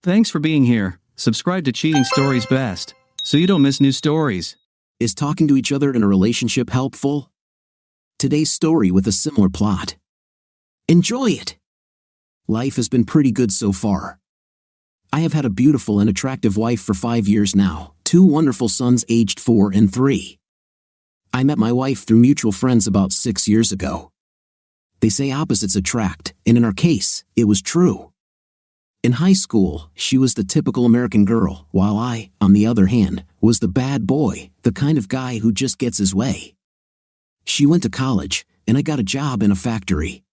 Thanks for being here. Subscribe to Cheating Stories Best, so you don't miss new stories. Is talking to each other in a relationship helpful? Today's story with a similar plot. Enjoy it! Life has been pretty good so far. I have had a beautiful and attractive wife for 5 years now, 2 wonderful sons aged 4 and 3. I met my wife through mutual friends about 6 years ago. They say opposites attract, and in our case, it was true. In high school, she was the typical American girl, while I, on the other hand, was the bad boy, the kind of guy who just gets his way. She went to college, and I got a job in a factory.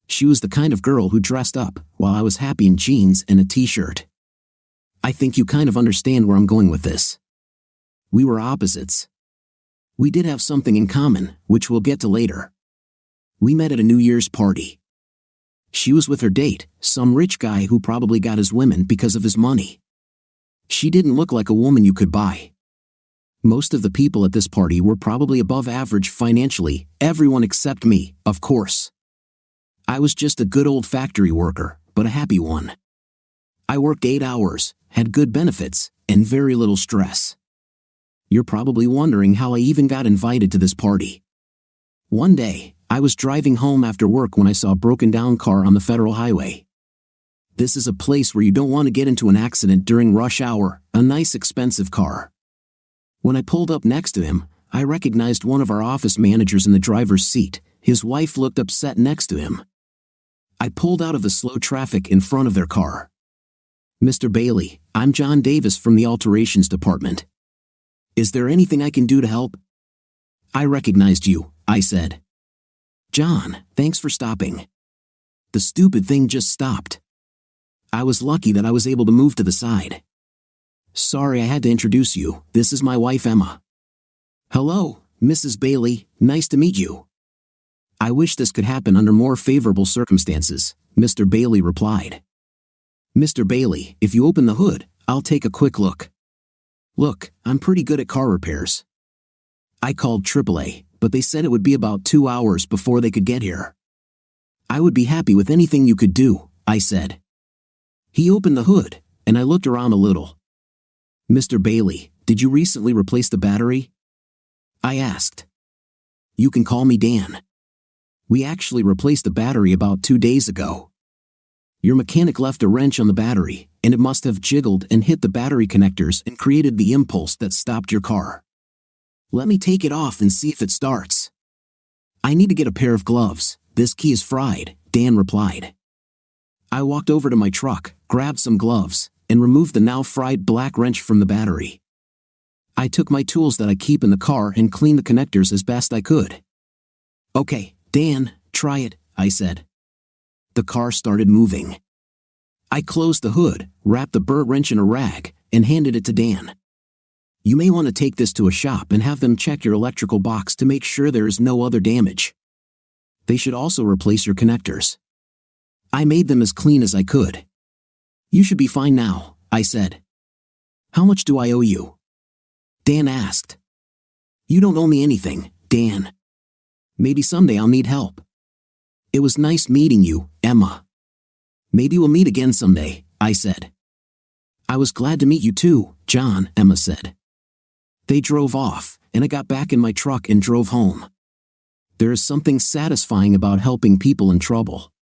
She was the kind of girl who dressed up, while I was happy in jeans and a t-shirt. I think you kind of understand where I'm going with this. We were opposites. We did have something in common, which we'll get to later. We met at a New Year's party. She was with her date, some rich guy who probably got his women because of his money. She didn't look like a woman you could buy. Most of the people at this party were probably above average financially, everyone except me, of course. I was just a good old factory worker, but a happy one. I worked 8 hours, had good benefits, and very little stress. You're probably wondering how I even got invited to this party. One day, I was driving home after work when I saw a broken down car on the federal highway. This is a place where you don't want to get into an accident during rush hour, a nice expensive car. When I pulled up next to him, I recognized one of our office managers in the driver's seat. His wife looked upset next to him. I pulled out of the slow traffic in front of their car. "Mr. Bailey, I'm John Davis from the alterations department. Is there anything I can do to help?" "I recognized you," I said. "John, thanks for stopping." The stupid thing just stopped. I was lucky that I was able to move to the side. "Sorry I had to introduce you, this is my wife Emma." "Hello, Mrs. Bailey, nice to meet you." "I wish this could happen under more favorable circumstances," Mr. Bailey replied. "Mr. Bailey, if you open the hood, I'll take a quick look." "Look, I'm pretty good at car repairs." I called AAA, but they said it would be about 2 hours before they could get here. "I would be happy with anything you could do," I said. He opened the hood, and I looked around a little. "Mr. Bailey, did you recently replace the battery?" I asked. "You can call me Dan. We actually replaced the battery about 2 days ago. Your mechanic left a wrench on the battery, and it must have jiggled and hit the battery connectors and created the impulse that stopped your car. Let me take it off and see if it starts." "I need to get a pair of gloves, this key is fried," Dan replied. I walked over to my truck, grabbed some gloves, and removed the now fried black wrench from the battery. I took my tools that I keep in the car and cleaned the connectors as best I could. "Okay, Dan, try it," I said. The car started moving. I closed the hood, wrapped the burr wrench in a rag, and handed it to Dan. "You may want to take this to a shop and have them check your electrical box to make sure there is no other damage. They should also replace your connectors." I made them as clean as I could. "You should be fine now," I said. "How much do I owe you?" Dan asked. "You don't owe me anything, Dan. Maybe someday I'll need help." "It was nice meeting you, Emma." "Maybe we'll meet again someday," I said. "I was glad to meet you too, John," Emma said. They drove off, and I got back in my truck and drove home. There is something satisfying about helping people in trouble.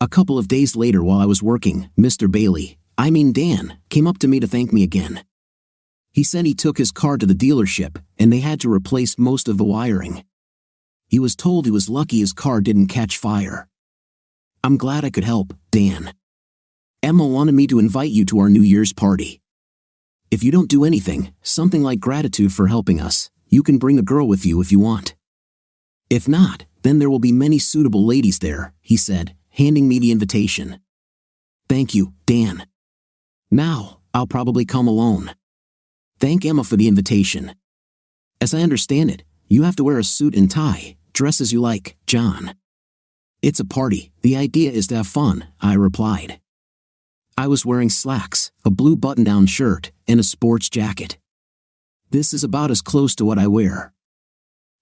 A couple of days later while I was working, Mr. Bailey, Dan, came up to me to thank me again. He said he took his car to the dealership, and they had to replace most of the wiring. He was told he was lucky his car didn't catch fire. "I'm glad I could help, Dan. Emma wanted me to invite you to our New Year's party. If you don't do anything, something like gratitude for helping us, you can bring a girl with you if you want. If not, then there will be many suitable ladies there," he said, handing me the invitation. "Thank you, Dan. Now, I'll probably come alone. Thank Emma for the invitation. As I understand it, you have to wear a suit and tie, dress as you like, John." "It's a party, the idea is to have fun," I replied. I was wearing slacks, a blue button-down shirt, and a sports jacket. This is about as close to what I wear.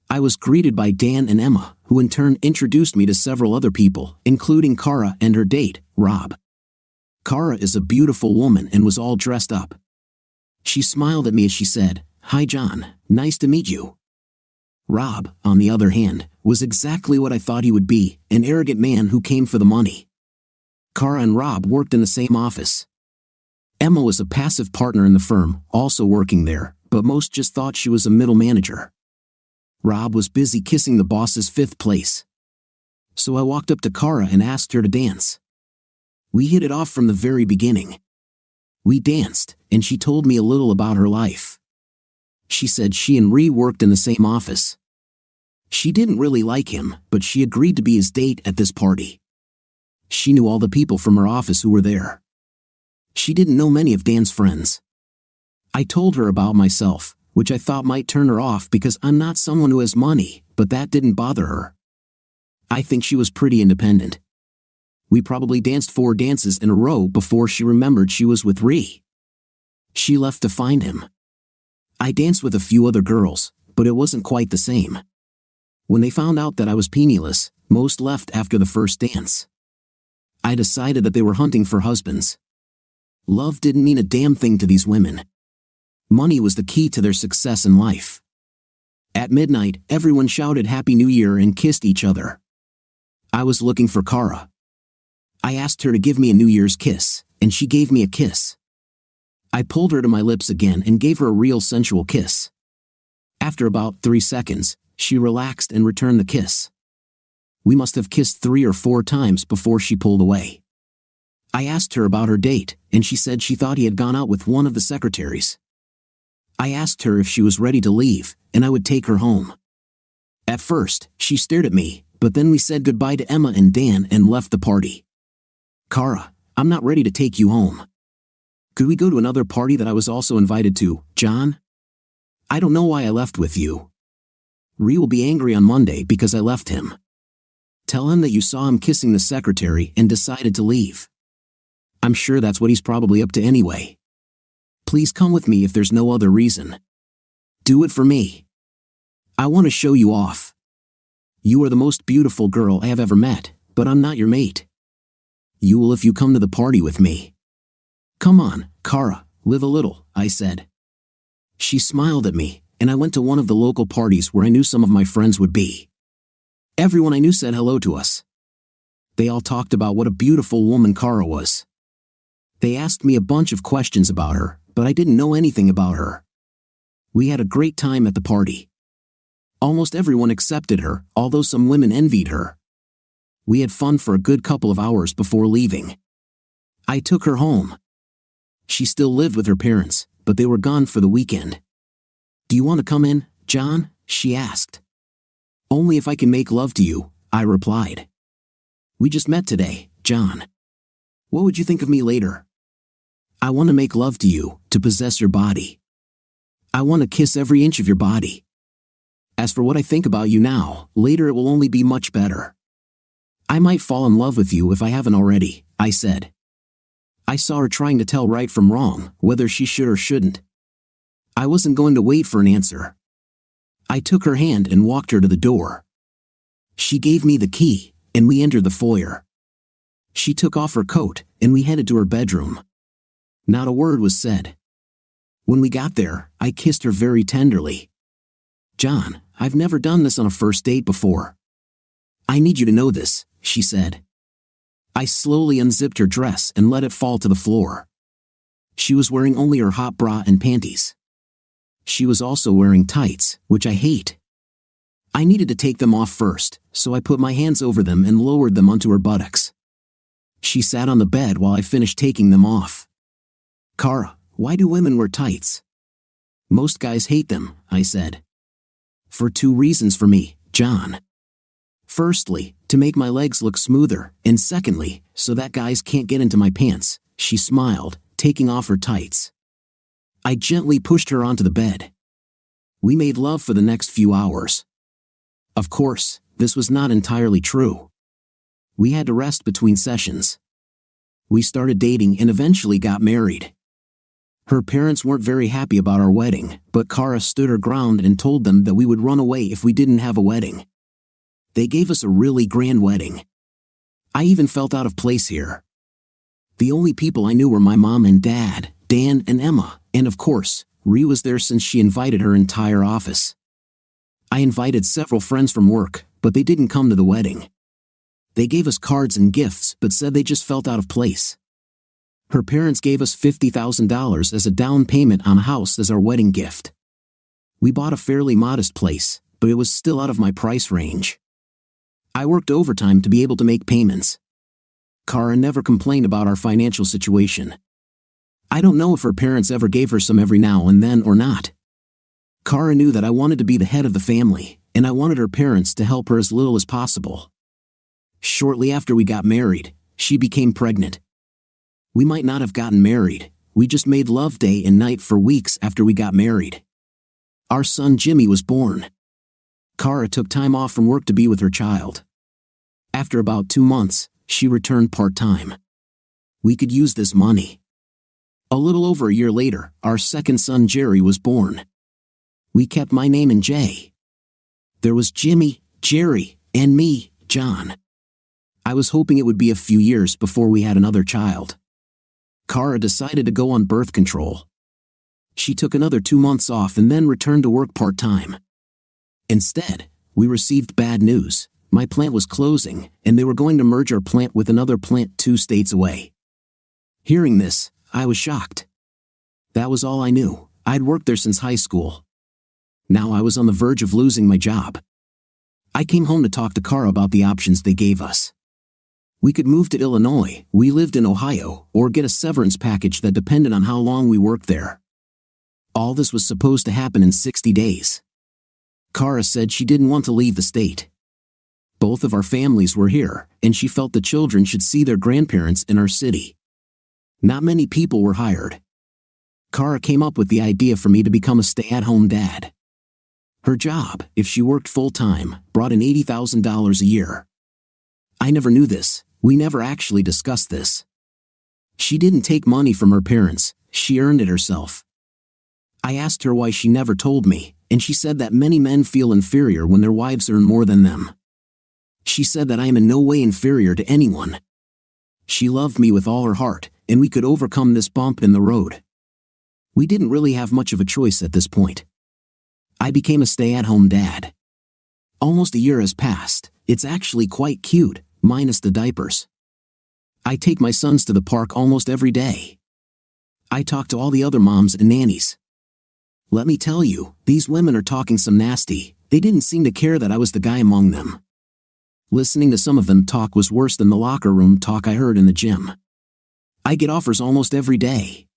I was greeted by Dan and Emma, who in turn introduced me to several other people, including Cara and her date, Rob. Kara is a beautiful woman and was all dressed up. She smiled at me as she said, "Hi John, nice to meet you." Rob, on the other hand, was exactly what I thought he would be, an arrogant man who came for the money. Kara and Rob worked in the same office. Emma was a passive partner in the firm, also working there, but most just thought she was a middle manager. Rob was busy kissing the boss's fifth place. So I walked up to Kara and asked her to dance. We hit it off from the very beginning. We danced, and she told me a little about her life. She said she and Ree worked in the same office. She didn't really like him, but she agreed to be his date at this party. She knew all the people from her office who were there. She didn't know many of Dan's friends. I told her about myself, which I thought might turn her off because I'm not someone who has money, but that didn't bother her. I think she was pretty independent. We probably danced 4 dances in a row before she remembered she was with Ree. She left to find him. I danced with a few other girls, but it wasn't quite the same. When they found out that I was penniless, most left after the first dance. I decided that they were hunting for husbands. Love didn't mean a damn thing to these women. Money was the key to their success in life. At midnight, everyone shouted Happy New Year and kissed each other. I was looking for Kara. I asked her to give me a New Year's kiss, and she gave me a kiss. I pulled her to my lips again and gave her a real sensual kiss. After about 3 seconds, she relaxed and returned the kiss. We must have kissed 3 or 4 times before she pulled away. I asked her about her date, and she said she thought he had gone out with one of the secretaries. I asked her if she was ready to leave, and I would take her home. At first, she stared at me, but then we said goodbye to Emma and Dan and left the party. "Kara, I'm not ready to take you home. Could we go to another party that I was also invited to, John? I don't know why I left with you. Ree will be angry on Monday because I left him. Tell him that you saw him kissing the secretary and decided to leave. I'm sure that's what he's probably up to anyway. Please come with me if there's no other reason. Do it for me. I want to show you off. You are the most beautiful girl I have ever met, but I'm not your mate. You will if you come to the party with me. Come on, Kara, live a little," I said. She smiled at me, and I went to one of the local parties where I knew some of my friends would be. Everyone I knew said hello to us. They all talked about what a beautiful woman Kara was. They asked me a bunch of questions about her, but I didn't know anything about her. We had a great time at the party. Almost everyone accepted her, although some women envied her. We had fun for a good couple of hours before leaving. I took her home. She still lived with her parents, but they were gone for the weekend. "Do you want to come in, John?" she asked. "Only if I can make love to you," I replied. "We just met today, John. What would you think of me later? I want to make love to you, to possess your body. I want to kiss every inch of your body. As for what I think about you now, later it will only be much better. I might fall in love with you if I haven't already," I said. I saw her trying to tell right from wrong, whether she should or shouldn't. I wasn't going to wait for an answer. I took her hand and walked her to the door. She gave me the key, and we entered the foyer. She took off her coat, and we headed to her bedroom. Not a word was said. When we got there, I kissed her very tenderly. "John, I've never done this on a first date before. I need you to know this," she said. I slowly unzipped her dress and let it fall to the floor. She was wearing only her hot bra and panties. She was also wearing tights, which I hate. I needed to take them off first, so I put my hands over them and lowered them onto her buttocks. She sat on the bed while I finished taking them off. "Kara, why do women wear tights?" "Most guys hate them," I said. "For 2 reasons for me, John. Firstly, to make my legs look smoother, and secondly, so that guys can't get into my pants," she smiled, taking off her tights. I gently pushed her onto the bed. We made love for the next few hours. Of course, this was not entirely true. We had to rest between sessions. We started dating and eventually got married. Her parents weren't very happy about our wedding, but Kara stood her ground and told them that we would run away if we didn't have a wedding. They gave us a really grand wedding. I even felt out of place here. The only people I knew were my mom and dad, Dan and Emma, and of course, Ree was there since she invited her entire office. I invited several friends from work, but they didn't come to the wedding. They gave us cards and gifts but said they just felt out of place. Her parents gave us $50,000 as a down payment on a house as our wedding gift. We bought a fairly modest place, but it was still out of my price range. I worked overtime to be able to make payments. Kara never complained about our financial situation. I don't know if her parents ever gave her some every now and then or not. Kara knew that I wanted to be the head of the family, and I wanted her parents to help her as little as possible. Shortly after we got married, she became pregnant. We might not have gotten married, we just made love day and night for weeks after we got married. Our son Jimmy was born. Kara took time off from work to be with her child. After about 2 months, she returned part-time. We could use this money. A little over a year later, our second son Jerry was born. We kept my name in J. There was Jimmy, Jerry, and me, John. I was hoping it would be a few years before we had another child. Kara decided to go on birth control. She took another 2 months off and then returned to work part-time. Instead, we received bad news. My plant was closing, and they were going to merge our plant with another plant 2 states away. Hearing this, I was shocked. That was all I knew. I'd worked there since high school. Now I was on the verge of losing my job. I came home to talk to Kara about the options they gave us. We could move to Illinois, we lived in Ohio, or get a severance package that depended on how long we worked there. All this was supposed to happen in 60 days. Kara said she didn't want to leave the state. Both of our families were here, and she felt the children should see their grandparents in our city. Not many people were hired. Kara came up with the idea for me to become a stay-at-home dad. Her job, if she worked full-time, brought in $80,000 a year. I never knew this. We never actually discussed this. She didn't take money from her parents, she earned it herself. I asked her why she never told me, and she said that many men feel inferior when their wives earn more than them. She said that I am in no way inferior to anyone. She loved me with all her heart, and we could overcome this bump in the road. We didn't really have much of a choice at this point. I became a stay-at-home dad. Almost a year has passed. It's actually quite cute, minus the diapers. I take my sons to the park almost every day. I talk to all the other moms and nannies. Let me tell you, these women are talking some nasty. They didn't seem to care that I was the guy among them. Listening to some of them talk was worse than the locker room talk I heard in the gym. I get offers almost every day.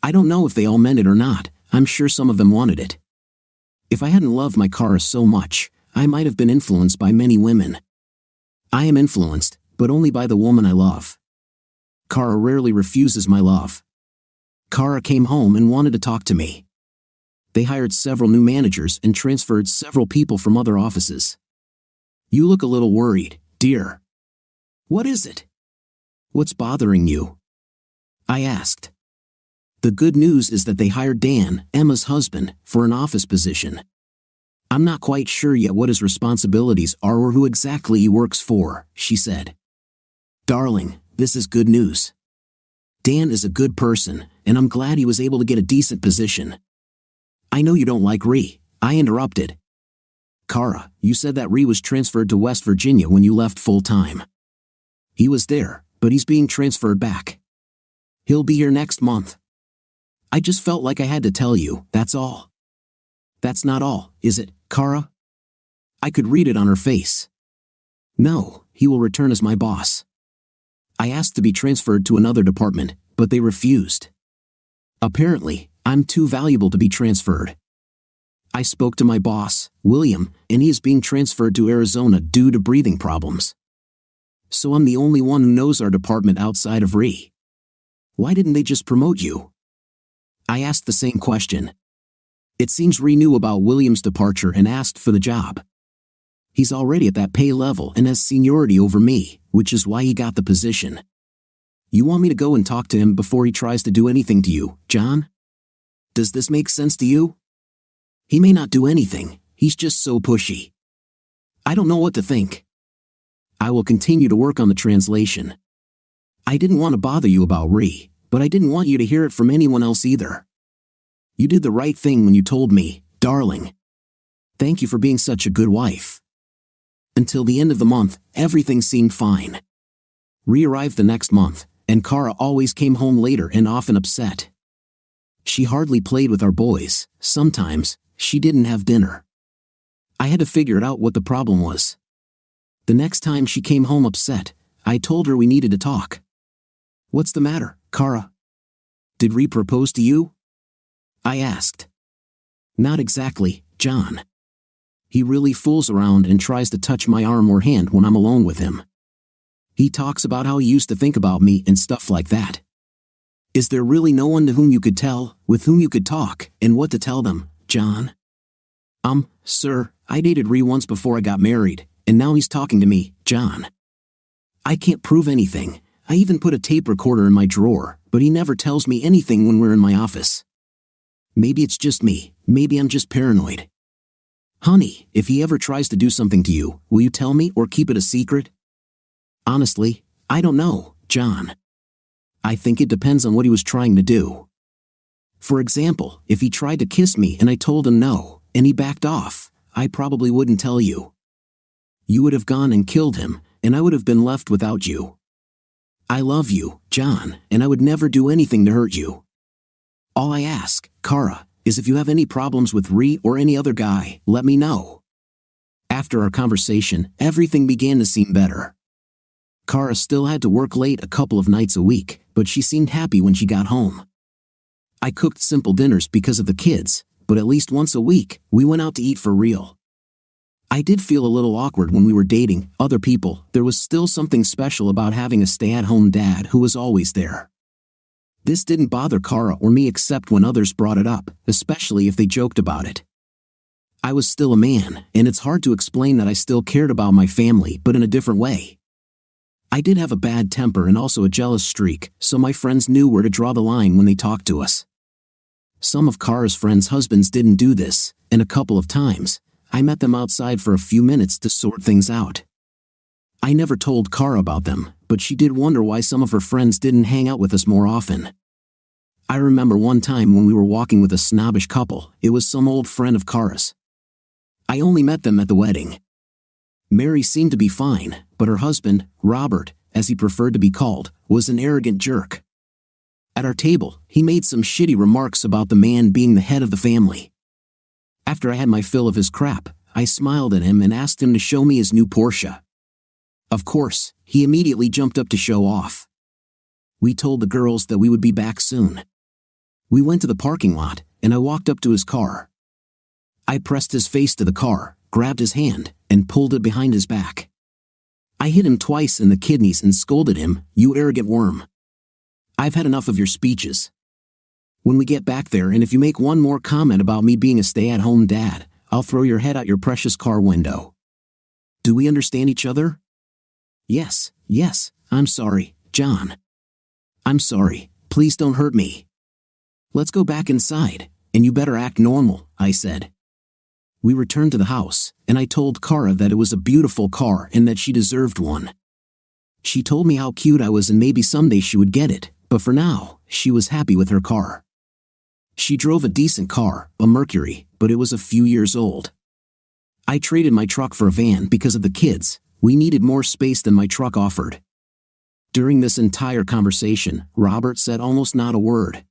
I don't know if they all meant it or not. I'm sure some of them wanted it. If I hadn't loved my Kara so much, I might have been influenced by many women. I am influenced, but only by the woman I love. Kara rarely refuses my love. Kara came home and wanted to talk to me. They hired several new managers and transferred several people from other offices. You look a little worried, dear. What is it? What's bothering you? I asked. The good news is that they hired Dan, Emma's husband, for an office position. I'm not quite sure yet what his responsibilities are or who exactly he works for, she said. Darling, this is good news. Dan is a good person, and I'm glad he was able to get a decent position. I know you don't like Ree, I interrupted. Kara, you said that Ree was transferred to West Virginia when you left full-time. He was there, but he's being transferred back. He'll be here next month. I just felt like I had to tell you, that's all. That's not all, is it, Kara? I could read it on her face. No, he will return as my boss. I asked to be transferred to another department, but they refused. Apparently, I'm too valuable to be transferred. I spoke to my boss, William, and he is being transferred to Arizona due to breathing problems. So I'm the only one who knows our department outside of Ree. Why didn't they just promote you? I asked the same question. It seems Ree knew about William's departure and asked for the job. He's already at that pay level and has seniority over me, which is why he got the position. You want me to go and talk to him before he tries to do anything to you, John? Does this make sense to you? He may not do anything, he's just so pushy. I don't know what to think. I will continue to work on the translation. I didn't want to bother you about Ree, but I didn't want you to hear it from anyone else either. You did the right thing when you told me, darling. Thank you for being such a good wife. Until the end of the month, everything seemed fine. Ree arrived the next month, and Kara always came home later and often upset. She hardly played with our boys. Sometimes, she didn't have dinner. I had to figure out what the problem was. The next time she came home upset, I told her we needed to talk. What's the matter, Kara? Did Ree propose to you? I asked. Not exactly, John. He really fools around and tries to touch my arm or hand when I'm alone with him. He talks about how he used to think about me and stuff like that. Is there really no one to whom you could tell, with whom you could talk, and what to tell them, John? Sir, I dated Ree once before I got married, and now he's talking to me, John. I can't prove anything. I even put a tape recorder in my drawer, but he never tells me anything when we're in my office. Maybe it's just me. Maybe I'm just paranoid. Honey, if he ever tries to do something to you, will you tell me or keep it a secret? Honestly, I don't know, John. I think it depends on what he was trying to do. For example, if he tried to kiss me and I told him no, and he backed off, I probably wouldn't tell you. You would have gone and killed him, and I would have been left without you. I love you, John, and I would never do anything to hurt you. All I ask, Kara, is if you have any problems with Ree or any other guy, let me know. After our conversation, everything began to seem better. Kara still had to work late a couple of nights a week, but she seemed happy when she got home. I cooked simple dinners because of the kids, but at least once a week, we went out to eat for real. I did feel a little awkward when we were dating other people. There was still something special about having a stay-at-home dad who was always there. This didn't bother Kara or me except when others brought it up, especially if they joked about it. I was still a man, and it's hard to explain that I still cared about my family but in a different way. I did have a bad temper and also a jealous streak, so my friends knew where to draw the line when they talked to us. Some of Kara's friends' husbands didn't do this, and a couple of times, I met them outside for a few minutes to sort things out. I never told Kara about them, but she did wonder why some of her friends didn't hang out with us more often. I remember one time when we were walking with a snobbish couple. It was some old friend of Kara's. I only met them at the wedding. Mary seemed to be fine, but her husband, Robert, as he preferred to be called, was an arrogant jerk. At our table, he made some shitty remarks about the man being the head of the family. After I had my fill of his crap, I smiled at him and asked him to show me his new Porsche. Of course, he immediately jumped up to show off. We told the girls that we would be back soon. We went to the parking lot, and I walked up to his car. I pressed his face to the car, grabbed his hand, and pulled it behind his back. I hit him twice in the kidneys and scolded him, "You arrogant worm. I've had enough of your speeches. When we get back there and if you make one more comment about me being a stay-at-home dad, I'll throw your head out your precious car window. Do we understand each other?" Yes, I'm sorry, John. I'm sorry, please don't hurt me. Let's go back inside, and you better act normal, I said. We returned to the house, and I told Kara that it was a beautiful car and that she deserved one. She told me how cute I was and maybe someday she would get it, but for now, she was happy with her car. She drove a decent car, a Mercury, but it was a few years old. I traded my truck for a van because of the kids. We needed more space than my truck offered. During this entire conversation, Robert said almost not a word.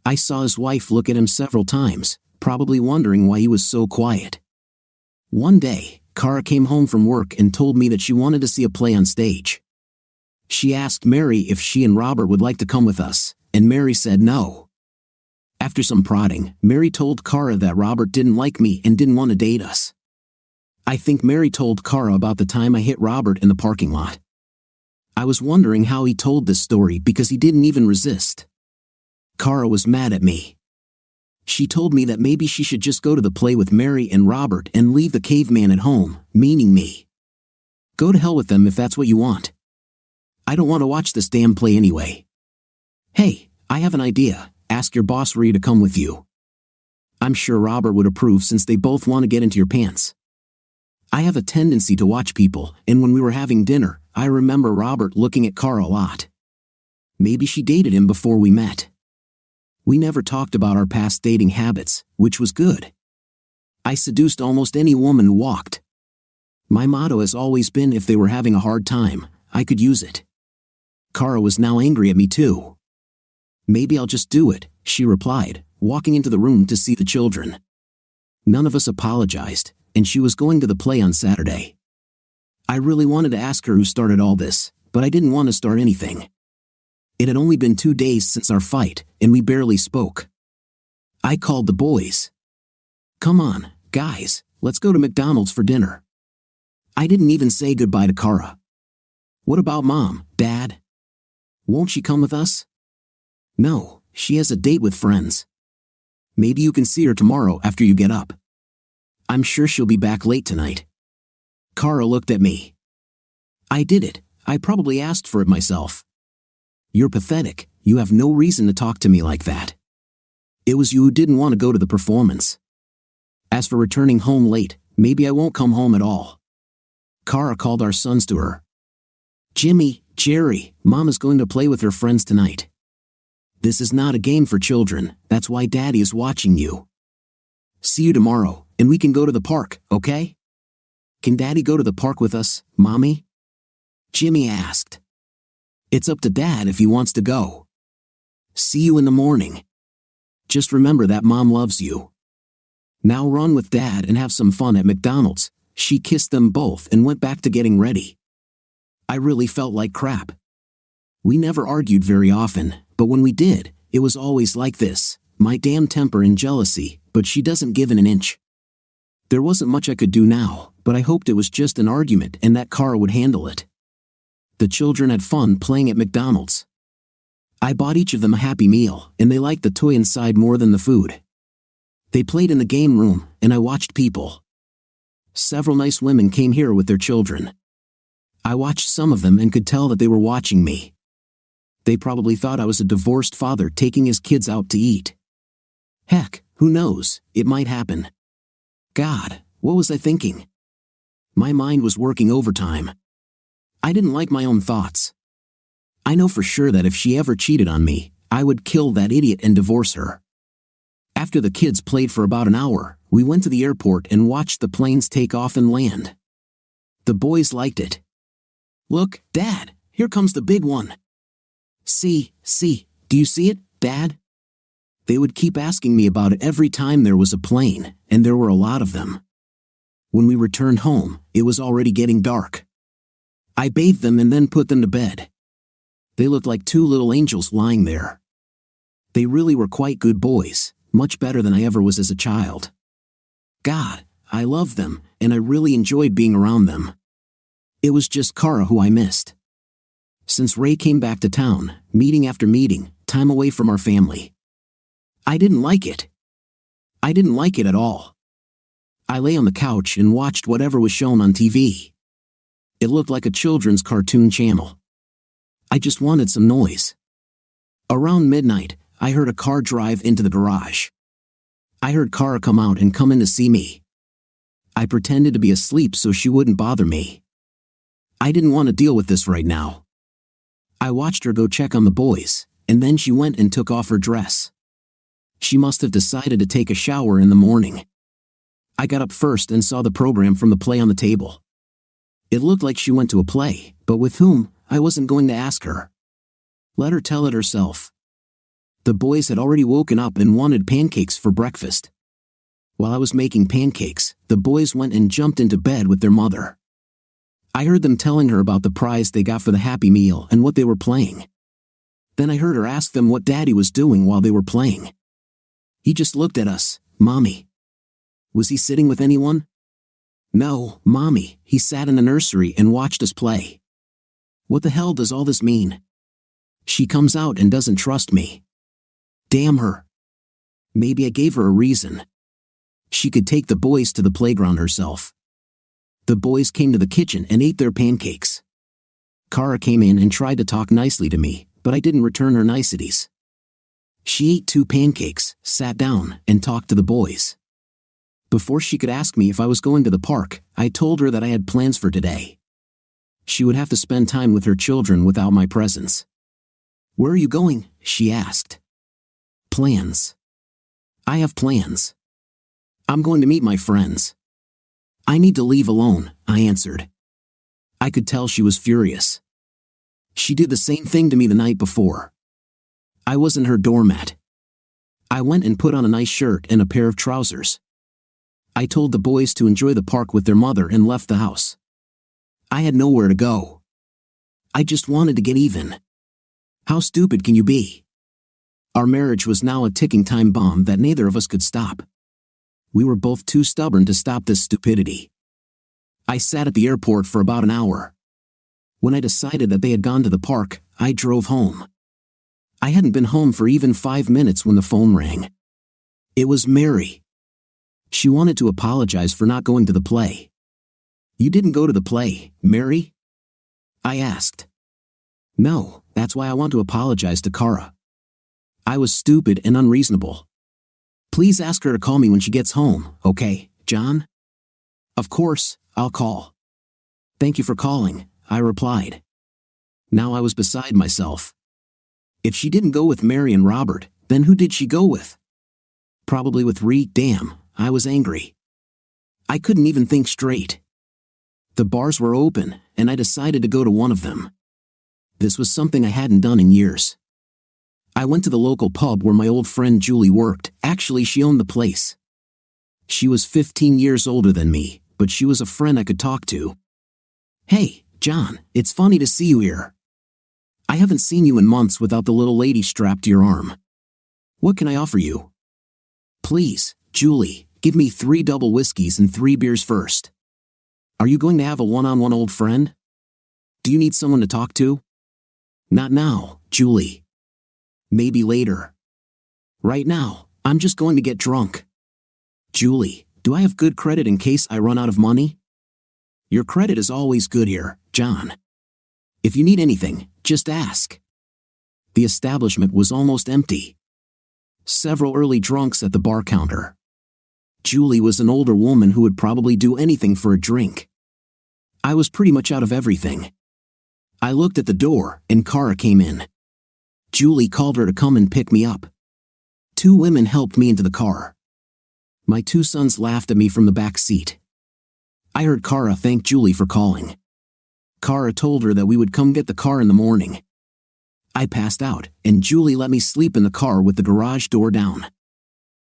I saw his wife look at him several times, probably wondering why he was so quiet. One day, Kara came home from work and told me that she wanted to see a play on stage. She asked Mary if she and Robert would like to come with us, and Mary said no. After some prodding, Mary told Kara that Robert didn't like me and didn't want to date us. I think Mary told Kara about the time I hit Robert in the parking lot. I was wondering how he told this story because he didn't even resist. Kara was mad at me. She told me that maybe she should just go to the play with Mary and Robert and leave the caveman at home, meaning me. Go to hell with them if that's what you want. I don't want to watch this damn play anyway. Hey, I have an idea. Ask your boss Ree to come with you. I'm sure Robert would approve since they both want to get into your pants. I have a tendency to watch people, and when we were having dinner, I remember Robert looking at Kara a lot. Maybe she dated him before we met. We never talked about our past dating habits, which was good. I seduced almost any woman who walked. My motto has always been if they were having a hard time, I could use it. Kara was now angry at me too. Maybe I'll just do it, she replied, walking into the room to see the children. None of us apologized, and she was going to the play on Saturday. I really wanted to ask her who started all this, but I didn't want to start anything. It had only been 2 days since our fight, and we barely spoke. I called the boys. Come on, guys, let's go to McDonald's for dinner. I didn't even say goodbye to Kara. What about Mom, Dad? Won't she come with us? No, she has a date with friends. Maybe you can see her tomorrow after you get up. I'm sure she'll be back late tonight. Kara looked at me. I did it. I probably asked for it myself. You're pathetic. You have no reason to talk to me like that. It was you who didn't want to go to the performance. As for returning home late, maybe I won't come home at all. Kara called our sons to her. Jimmy, Jerry, Mom is going to play with her friends tonight. This is not a game for children, that's why Daddy is watching you. See you tomorrow, and we can go to the park, okay? Can Daddy go to the park with us, Mommy? Jimmy asked. It's up to Dad if he wants to go. See you in the morning. Just remember that Mom loves you. Now run with Dad and have some fun at McDonald's. She kissed them both and went back to getting ready. I really felt like crap. We never argued very often, but when we did, it was always like this, my damn temper and jealousy, but she doesn't give an inch. There wasn't much I could do now, but I hoped it was just an argument and that Kara would handle it. The children had fun playing at McDonald's. I bought each of them a Happy Meal, and they liked the toy inside more than the food. They played in the game room, and I watched people. Several nice women came here with their children. I watched some of them and could tell that they were watching me. They probably thought I was a divorced father taking his kids out to eat. Heck, who knows, it might happen. God, what was I thinking? My mind was working overtime. I didn't like my own thoughts. I know for sure that if she ever cheated on me, I would kill that idiot and divorce her. After the kids played for about an hour, we went to the airport and watched the planes take off and land. The boys liked it. Look, Dad, here comes the big one. See, do you see it, Dad? They would keep asking me about it every time there was a plane, and there were a lot of them. When we returned home, it was already getting dark. I bathed them and then put them to bed. They looked like two little angels lying there. They really were quite good boys, much better than I ever was as a child. God, I loved them, and I really enjoyed being around them. It was just Kara who I missed. Since Ray came back to town, meeting after meeting, time away from our family. I didn't like it. I didn't like it at all. I lay on the couch and watched whatever was shown on TV. It looked like a children's cartoon channel. I just wanted some noise. Around midnight, I heard a car drive into the garage. I heard Kara come out and come in to see me. I pretended to be asleep so she wouldn't bother me. I didn't want to deal with this right now. I watched her go check on the boys, and then she went and took off her dress. She must have decided to take a shower in the morning. I got up first and saw the program from the play on the table. It looked like she went to a play, but with whom, I wasn't going to ask her. Let her tell it herself. The boys had already woken up and wanted pancakes for breakfast. While I was making pancakes, the boys went and jumped into bed with their mother. I heard them telling her about the prize they got for the Happy Meal and what they were playing. Then I heard her ask them what Daddy was doing while they were playing. He just looked at us, Mommy. Was he sitting with anyone? No, Mommy, he sat in the nursery and watched us play. What the hell does all this mean? She comes out and doesn't trust me. Damn her. Maybe I gave her a reason. She could take the boys to the playground herself. The boys came to the kitchen and ate their pancakes. Kara came in and tried to talk nicely to me, but I didn't return her niceties. She ate 2 pancakes, sat down, and talked to the boys. Before she could ask me if I was going to the park, I told her that I had plans for today. She would have to spend time with her children without my presence. "Where are you going?" she asked. "Plans. I have plans. I'm going to meet my friends." "I need to leave alone," I answered. I could tell she was furious. She did the same thing to me the night before. I wasn't her doormat. I went and put on a nice shirt and a pair of trousers. I told the boys to enjoy the park with their mother and left the house. I had nowhere to go. I just wanted to get even. How stupid can you be? Our marriage was now a ticking time bomb that neither of us could stop. We were both too stubborn to stop this stupidity. I sat at the airport for about an hour. When I decided that they had gone to the park, I drove home. I hadn't been home for even 5 minutes when the phone rang. It was Mary. She wanted to apologize for not going to the play. "You didn't go to the play, Mary?" I asked. "No, that's why I want to apologize to Kara. I was stupid and unreasonable. Please ask her to call me when she gets home, okay, John?" "Of course, I'll call." "Thank you for calling," I replied. Now I was beside myself. If she didn't go with Mary and Robert, then who did she go with? Probably with Ree. Damn, I was angry. I couldn't even think straight. The bars were open, and I decided to go to one of them. This was something I hadn't done in years. I went to the local pub where my old friend Julie worked. Actually, she owned the place. She was 15 years older than me, but she was a friend I could talk to. "Hey, John, it's funny to see you here. I haven't seen you in months without the little lady strapped to your arm. What can I offer you?" "Please, Julie, give me 3 double whiskeys and 3 beers first." "Are you going to have a one-on-one old friend? Do you need someone to talk to?" "Not now, Julie. Maybe later. Right now, I'm just going to get drunk." "Julie, do I have good credit in case I run out of money?" "Your credit is always good here, John. If you need anything, just ask." The establishment was almost empty. Several early drunks at the bar counter. Julie was an older woman who would probably do anything for a drink. I was pretty much out of everything. I looked at the door, and Kara came in. Julie called her to come and pick me up. 2 women helped me into the car. My 2 sons laughed at me from the back seat. I heard Kara thank Julie for calling. Kara told her that we would come get the car in the morning. I passed out, and Julie let me sleep in the car with the garage door down.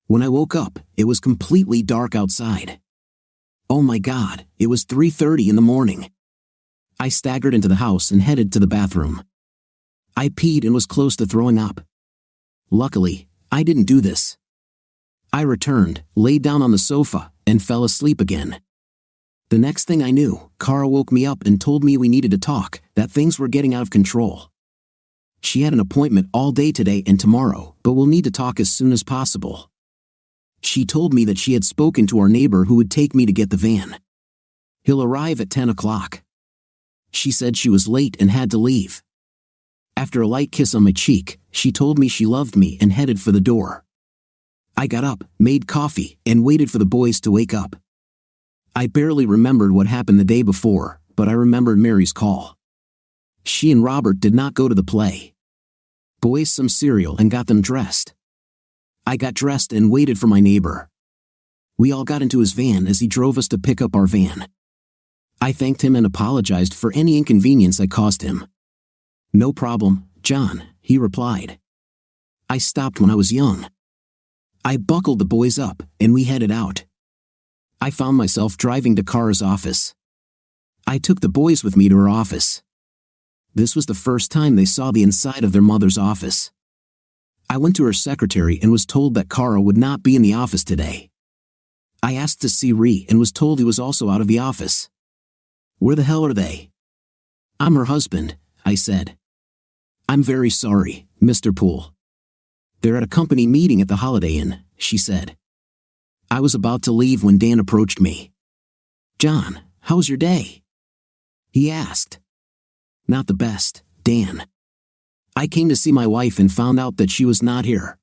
When I woke up, it was completely dark outside. Oh my God, it was 3:30 in the morning. I staggered into the house and headed to the bathroom. I peed and was close to throwing up. Luckily, I didn't do this. I returned, laid down on the sofa, and fell asleep again. The next thing I knew, Kara woke me up and told me we needed to talk, that things were getting out of control. She had an appointment all day today and tomorrow, but we'll need to talk as soon as possible. She told me that she had spoken to our neighbor who would take me to get the van. He'll arrive at 10 o'clock. She said she was late and had to leave. After a light kiss on my cheek, she told me she loved me and headed for the door. I got up, made coffee, and waited for the boys to wake up. I barely remembered what happened the day before, but I remembered Mary's call. She and Robert did not go to the play. Boys some cereal and got them dressed. I got dressed and waited for my neighbor. We all got into his van as he drove us to pick up our van. I thanked him and apologized for any inconvenience I caused him. "No problem, John," he replied. I stopped when I was young. I buckled the boys up, and we headed out. I found myself driving to Kara's office. I took the boys with me to her office. This was the first time they saw the inside of their mother's office. I went to her secretary and was told that Kara would not be in the office today. I asked to see Ree and was told he was also out of the office. "Where the hell are they?" "I'm her husband," I said. "I'm very sorry, Mr. Poole. They're at a company meeting at the Holiday Inn," she said. I was about to leave when Dan approached me. "John, how's your day?" he asked. "Not the best, Dan. I came to see my wife and found out that she was not here."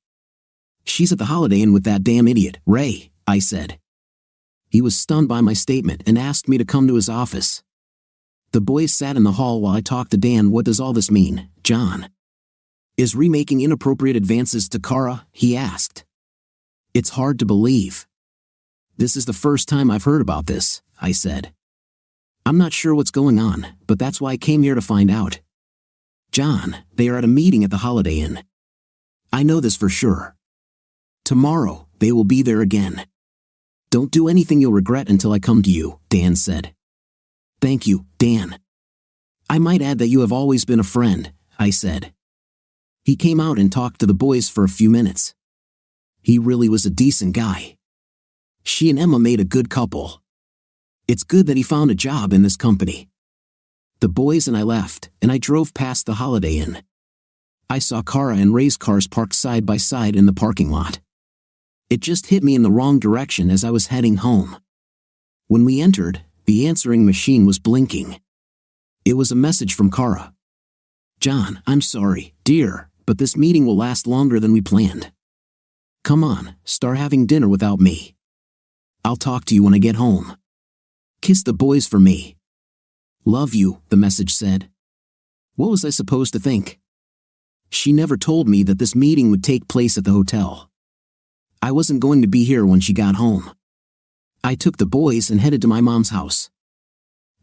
"She's at the Holiday Inn with that damn idiot, Ray," I said. He was stunned by my statement and asked me to come to his office. The boys sat in the hall while I talked to Dan. "What does all this mean, John?" Is Ree making inappropriate advances to Kara? He asked. It's hard to believe. This is the first time I've heard about this, I said. I'm not sure what's going on, but that's why I came here to find out. John, they are at a meeting at the Holiday Inn. I know this for sure. Tomorrow, they will be there again. Don't do anything you'll regret until I come to you, Dan said. Thank you, Dan. I might add that you have always been a friend, I said. He came out and talked to the boys for a few minutes. He really was a decent guy. She and Emma made a good couple. It's good that he found a job in this company. The boys and I left, and I drove past the Holiday Inn. I saw Kara and Ray's cars parked side by side in the parking lot. It just hit me in the wrong direction as I was heading home. When we entered, the answering machine was blinking. It was a message from Kara. John, I'm sorry, dear, but this meeting will last longer than we planned. Come on, start having dinner without me. I'll talk to you when I get home. Kiss the boys for me. Love you, the message said. What was I supposed to think? She never told me that this meeting would take place at the hotel. I wasn't going to be here when she got home. I took the boys and headed to my mom's house.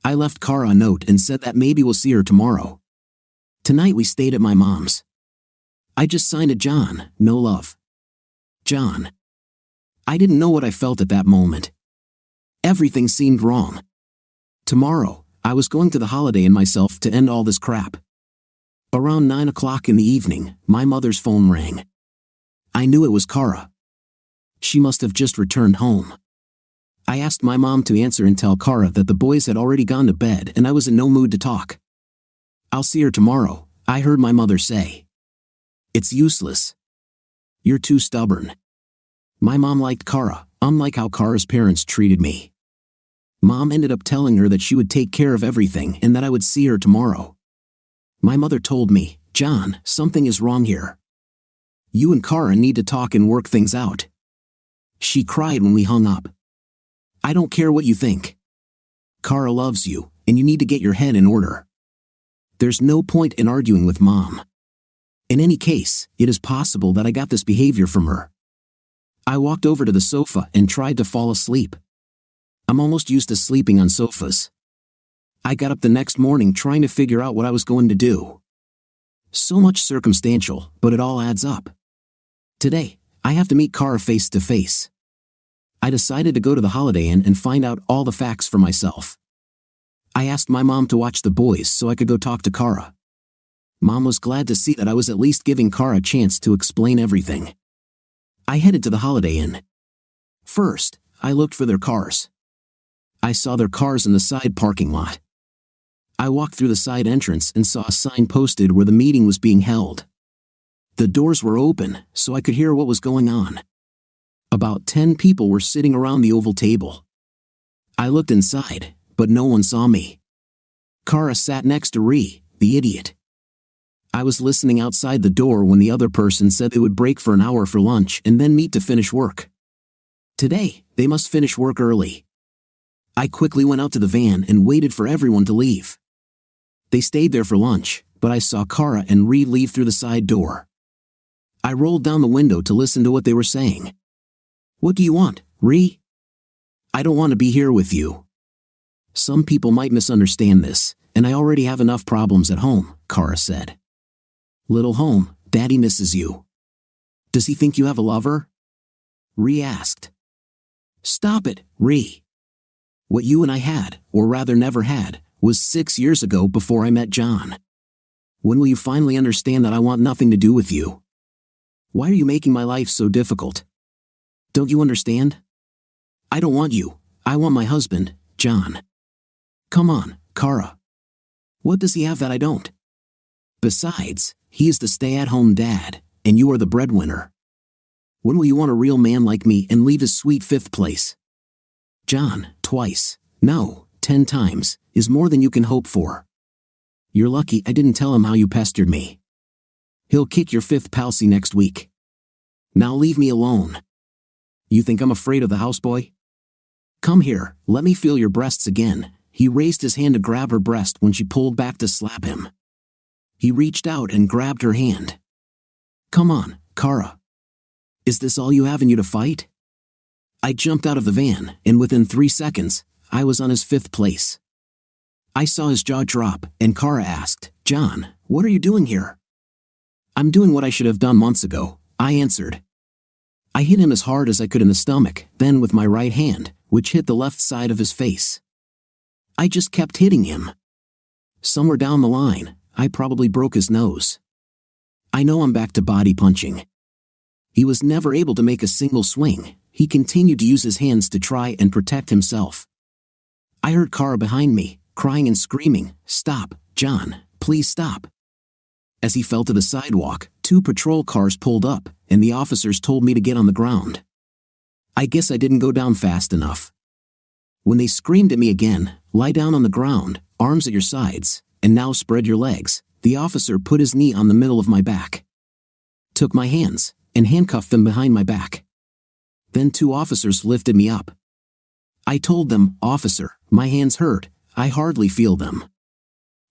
I left Kara a note and said that maybe we'll see her tomorrow. Tonight we stayed at my mom's. I just signed it John, no love. John. I didn't know what I felt at that moment. Everything seemed wrong. Tomorrow, I was going to the Holiday Inn myself to end all this crap. Around 9 o'clock in the evening, my mother's phone rang. I knew it was Kara. She must have just returned home. I asked my mom to answer and tell Kara that the boys had already gone to bed and I was in no mood to talk. I'll see her tomorrow, I heard my mother say. It's useless. You're too stubborn. My mom liked Kara, unlike how Kara's parents treated me. Mom ended up telling her that she would take care of everything and that I would see her tomorrow. My mother told me, John, something is wrong here. You and Kara need to talk and work things out. She cried when we hung up. I don't care what you think. Kara loves you, and you need to get your head in order. There's no point in arguing with Mom. In any case, it is possible that I got this behavior from her. I walked over to the sofa and tried to fall asleep. I'm almost used to sleeping on sofas. I got up the next morning trying to figure out what I was going to do. So much circumstantial, but it all adds up. Today, I have to meet Kara face to face. I decided to go to the Holiday Inn and find out all the facts for myself. I asked my mom to watch the boys so I could go talk to Kara. Mom was glad to see that I was at least giving Kara a chance to explain everything. I headed to the Holiday Inn. First, I looked for their cars. I saw their cars in the side parking lot. I walked through the side entrance and saw a sign posted where the meeting was being held. The doors were open, so I could hear what was going on. About 10 people were sitting around the oval table. I looked inside, but no one saw me. Kara sat next to Ree, the idiot. I was listening outside the door when the other person said they would break for an hour for lunch and then meet to finish work. Today, they must finish work early. I quickly went out to the van and waited for everyone to leave. They stayed there for lunch, but I saw Kara and Ree leave through the side door. I rolled down the window to listen to what they were saying. What do you want, Ree? I don't want to be here with you. Some people might misunderstand this, and I already have enough problems at home, Kara said. Little home, Daddy misses you. Does he think you have a lover? Ree asked. Stop it, Ree. What you and I had, or rather never had, was 6 years ago before I met John. When will you finally understand that I want nothing to do with you? Why are you making my life so difficult? Don't you understand? I don't want you. I want my husband, John. Come on, Kara. What does he have that I don't? Besides, he is the stay-at-home dad, and you are the breadwinner. When will you want a real man like me and leave his sweet fifth place? John, twice, no, 10 times, is more than you can hope for. You're lucky I didn't tell him how you pestered me. He'll kick your fifth palsy next week. Now leave me alone. You think I'm afraid of the houseboy? Come here, let me feel your breasts again. He raised his hand to grab her breast when she pulled back to slap him. He reached out and grabbed her hand. Come on, Kara. Is this all you have in you to fight? I jumped out of the van, and within 3 seconds, I was on his 5th place. I saw his jaw drop, and Kara asked, "John, what are you doing here?" "I'm doing what I should have done months ago," I answered. I hit him as hard as I could in the stomach, then with my right hand, which hit the left side of his face. I just kept hitting him. Somewhere down the line, I probably broke his nose. I know I'm back to body punching. He was never able to make a single swing. He continued to use his hands to try and protect himself. I heard Kara behind me, crying and screaming, "Stop, John, please stop." As he fell to the sidewalk, 2 patrol cars pulled up, and the officers told me to get on the ground. I guess I didn't go down fast enough. When they screamed at me again, "Lie down on the ground, arms at your sides, and now spread your legs," the officer put his knee on the middle of my back, took my hands, and handcuffed them behind my back. Then 2 officers lifted me up. I told them, "Officer, my hands hurt, I hardly feel them."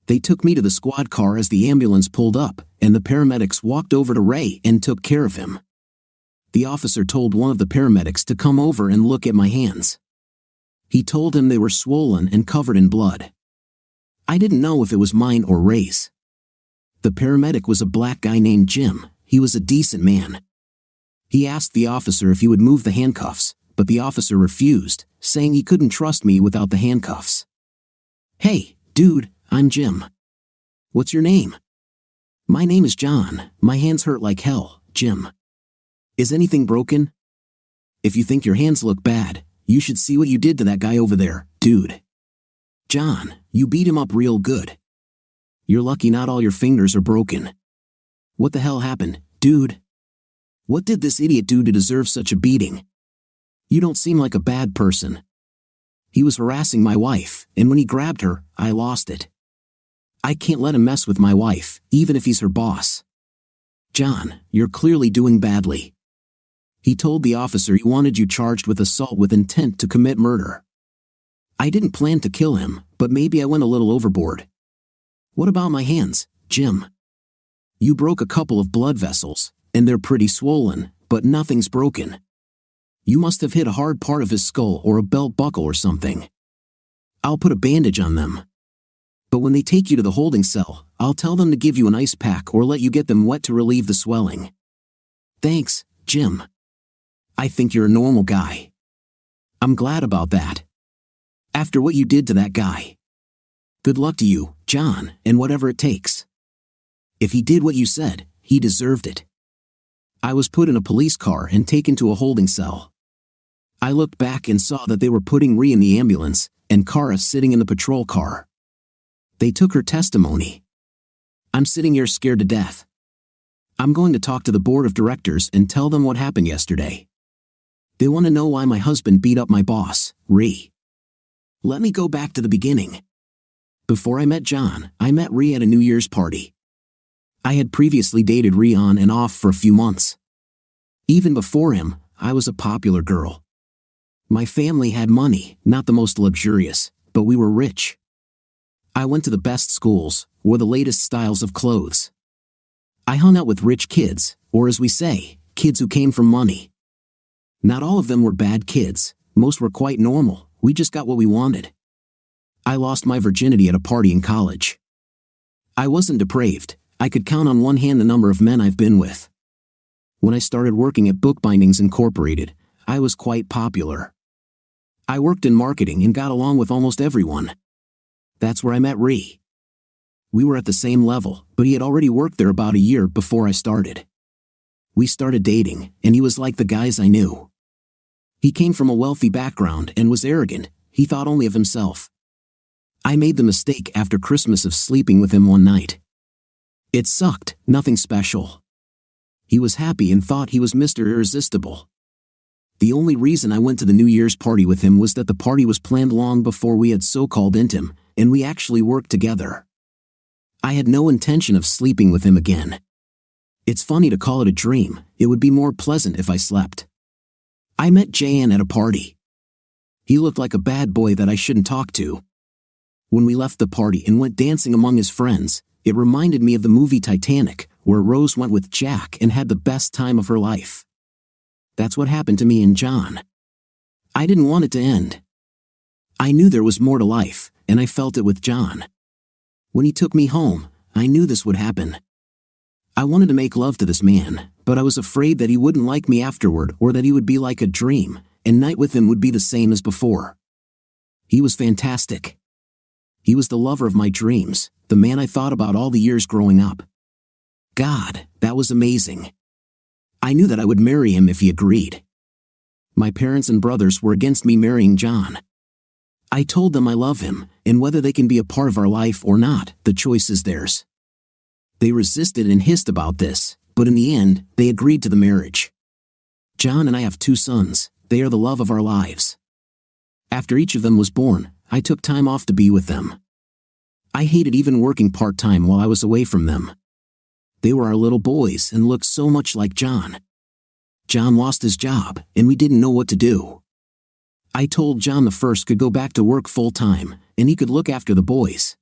They took me to the squad car as the ambulance pulled up, and the paramedics walked over to Ray and took care of him. The officer told one of the paramedics to come over and look at my hands. He told him they were swollen and covered in blood. I didn't know if it was mine or Ray's. The paramedic was a black guy named Jim. He was a decent man. He asked the officer if he would move the handcuffs, but the officer refused, saying he couldn't trust me without the handcuffs. "Hey, dude, I'm Jim. What's your name?" "My name is John. My hands hurt like hell, Jim." "Is anything broken?" "If you think your hands look bad, you should see what you did to that guy over there, dude. John, you beat him up real good. You're lucky not all your fingers are broken. What the hell happened, dude? What did this idiot do to deserve such a beating? You don't seem like a bad person." "He was harassing my wife, and when he grabbed her, I lost it. I can't let him mess with my wife, even if he's her boss." "John, you're clearly doing badly." He told the officer he wanted you charged with assault with intent to commit murder. I didn't plan to kill him, but maybe I went a little overboard. "What about my hands, Jim?" "You broke a couple of blood vessels, and they're pretty swollen, but nothing's broken. You must have hit a hard part of his skull or a belt buckle or something. I'll put a bandage on them. But when they take you to the holding cell, I'll tell them to give you an ice pack or let you get them wet to relieve the swelling." "Thanks, Jim. I think you're a normal guy. I'm glad about that. After what you did to that guy. Good luck to you, John, and whatever it takes. If he did what you said, he deserved it." I was put in a police car and taken to a holding cell. I looked back and saw that they were putting Ree in the ambulance, and Kara sitting in the patrol car. They took her testimony. I'm sitting here scared to death. I'm going to talk to the board of directors and tell them what happened yesterday. They want to know why my husband beat up my boss, Ree. Let me go back to the beginning. Before I met John, I met Ree at a New Year's party. I had previously dated Ree on and off for a few months. Even before him, I was a popular girl. My family had money, not the most luxurious, but we were rich. I went to the best schools, wore the latest styles of clothes. I hung out with rich kids, or as we say, kids who came from money. Not all of them were bad kids, most were quite normal, we just got what we wanted. I lost my virginity at a party in college. I wasn't depraved, I could count on one hand the number of men I've been with. When I started working at Bookbindings Incorporated, I was quite popular. I worked in marketing and got along with almost everyone. That's where I met Ree. We were at the same level, but he had already worked there about a year before I started. We started dating, and he was like the guys I knew. He came from a wealthy background and was arrogant, he thought only of himself. I made the mistake after Christmas of sleeping with him one night. It sucked, nothing special. He was happy and thought he was Mr. Irresistible. The only reason I went to the New Year's party with him was that the party was planned long before we had so-called intim, and we actually worked together. I had no intention of sleeping with him again. It's funny to call it a dream, it would be more pleasant if I slept. I met Jan at a party. He looked like a bad boy that I shouldn't talk to. When we left the party and went dancing among his friends, it reminded me of the movie Titanic, where Rose went with Jack and had the best time of her life. That's what happened to me and John. I didn't want it to end. I knew there was more to life, and I felt it with John. When he took me home, I knew this would happen. I wanted to make love to this man, but I was afraid that he wouldn't like me afterward, or that he would be like a dream, and night with him would be the same as before. He was fantastic. He was the lover of my dreams, the man I thought about all the years growing up. God, that was amazing. I knew that I would marry him if he agreed. My parents and brothers were against me marrying John. I told them I love him, and whether they can be a part of our life or not, the choice is theirs. They resisted and hissed about this, but in the end, they agreed to the marriage. John and I have 2 sons. They are the love of our lives. After each of them was born, I took time off to be with them. I hated even working part-time while I was away from them. They were our little boys and looked so much like John. John lost his job, and we didn't know what to do. I told John the first could go back to work full-time, and he could look after the boys.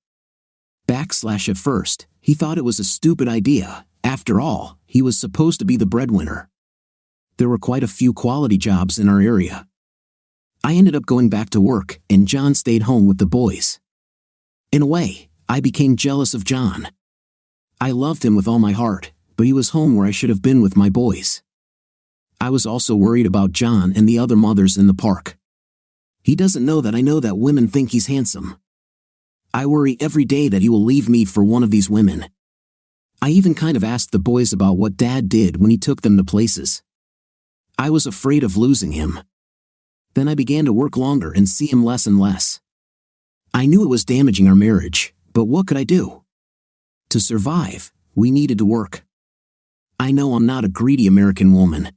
At first, he thought it was a stupid idea. After all, he was supposed to be the breadwinner. There were quite a few quality jobs in our area. I ended up going back to work, and John stayed home with the boys. In a way, I became jealous of John. I loved him with all my heart, but he was home where I should have been with my boys. I was also worried about John and the other mothers in the park. He doesn't know that I know that women think he's handsome. I worry every day that he will leave me for one of these women. I even kind of asked the boys about what Dad did when he took them to places. I was afraid of losing him. Then I began to work longer and see him less and less. I knew it was damaging our marriage, but what could I do? To survive, we needed to work. I know I'm not a greedy American woman.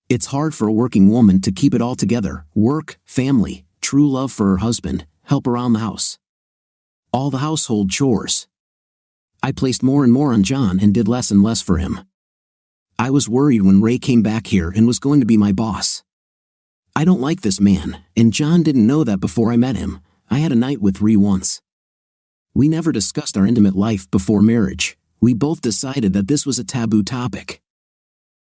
It's hard for a working woman to keep it all together: work, family, true love for her husband, help around the house. All the household chores. I placed more and more on John and did less and less for him. I was worried when Ray came back here and was going to be my boss. I don't like this man, and John didn't know that before I met him. I had a night with Ray once. We never discussed our intimate life before marriage. We both decided that this was a taboo topic.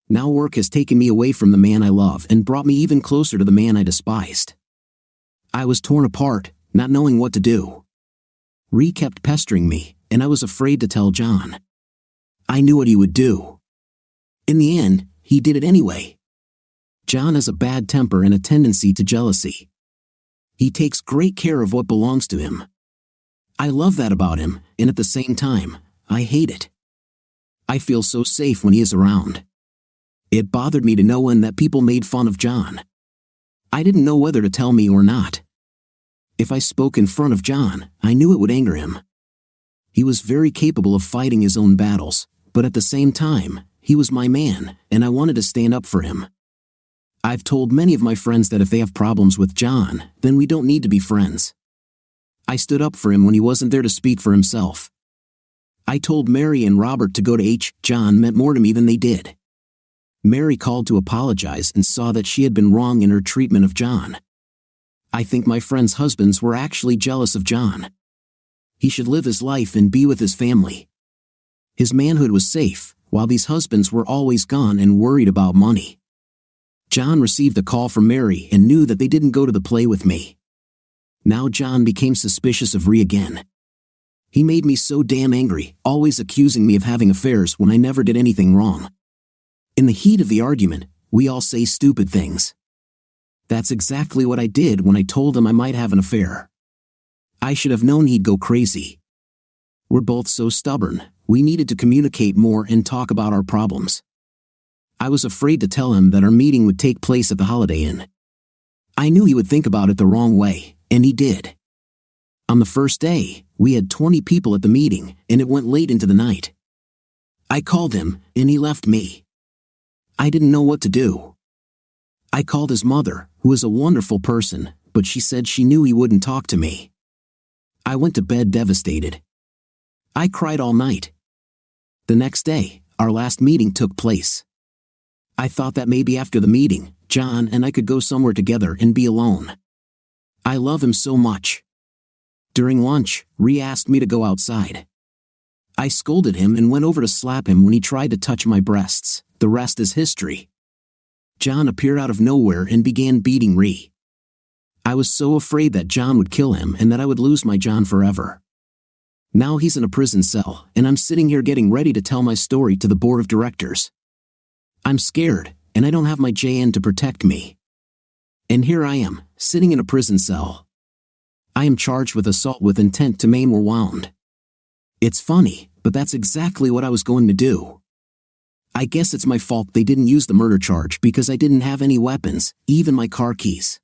Now work has taken me away from the man I love and brought me even closer to the man I despised. I was torn apart, not knowing what to do. Ray kept pestering me, and I was afraid to tell John. I knew what he would do. In the end, he did it anyway. John has a bad temper and a tendency to jealousy. He takes great care of what belongs to him. I love that about him, and at the same time, I hate it. I feel so safe when he is around. It bothered me to know when that people made fun of John. I didn't know whether to tell me or not. If I spoke in front of John, I knew it would anger him. He was very capable of fighting his own battles, but at the same time, he was my man, and I wanted to stand up for him. I've told many of my friends that if they have problems with John, then we don't need to be friends. I stood up for him when he wasn't there to speak for himself. I told Mary and Robert to go to John meant more to me than they did. Mary called to apologize and saw that she had been wrong in her treatment of John. I think my friends' husbands were actually jealous of John. He should live his life and be with his family. His manhood was safe, while these husbands were always gone and worried about money. John received a call from Mary and knew that they didn't go to the play with me. Now John became suspicious of Rhea again. He made me so damn angry, always accusing me of having affairs when I never did anything wrong. In the heat of the argument, we all say stupid things. That's exactly what I did when I told him I might have an affair. I should have known he'd go crazy. We're both so stubborn, we needed to communicate more and talk about our problems. I was afraid to tell him that our meeting would take place at the Holiday Inn. I knew he would think about it the wrong way, and he did. On the first day, we had 20 people at the meeting, and it went late into the night. I called him, and he left me. I didn't know what to do. I called his mother, who is a wonderful person, but she said she knew he wouldn't talk to me. I went to bed devastated. I cried all night. The next day, our last meeting took place. I thought that maybe after the meeting, John and I could go somewhere together and be alone. I love him so much. During lunch, Rhea asked me to go outside. I scolded him and went over to slap him when he tried to touch my breasts. The rest is history. John appeared out of nowhere and began beating Ree. I was so afraid that John would kill him and that I would lose my John forever. Now he's in a prison cell, and I'm sitting here getting ready to tell my story to the board of directors. I'm scared, and I don't have my JN to protect me. And here I am, sitting in a prison cell. I am charged with assault with intent to maim or wound. It's funny, but that's exactly what I was going to do. I guess it's my fault they didn't use the murder charge because I didn't have any weapons, even my car keys.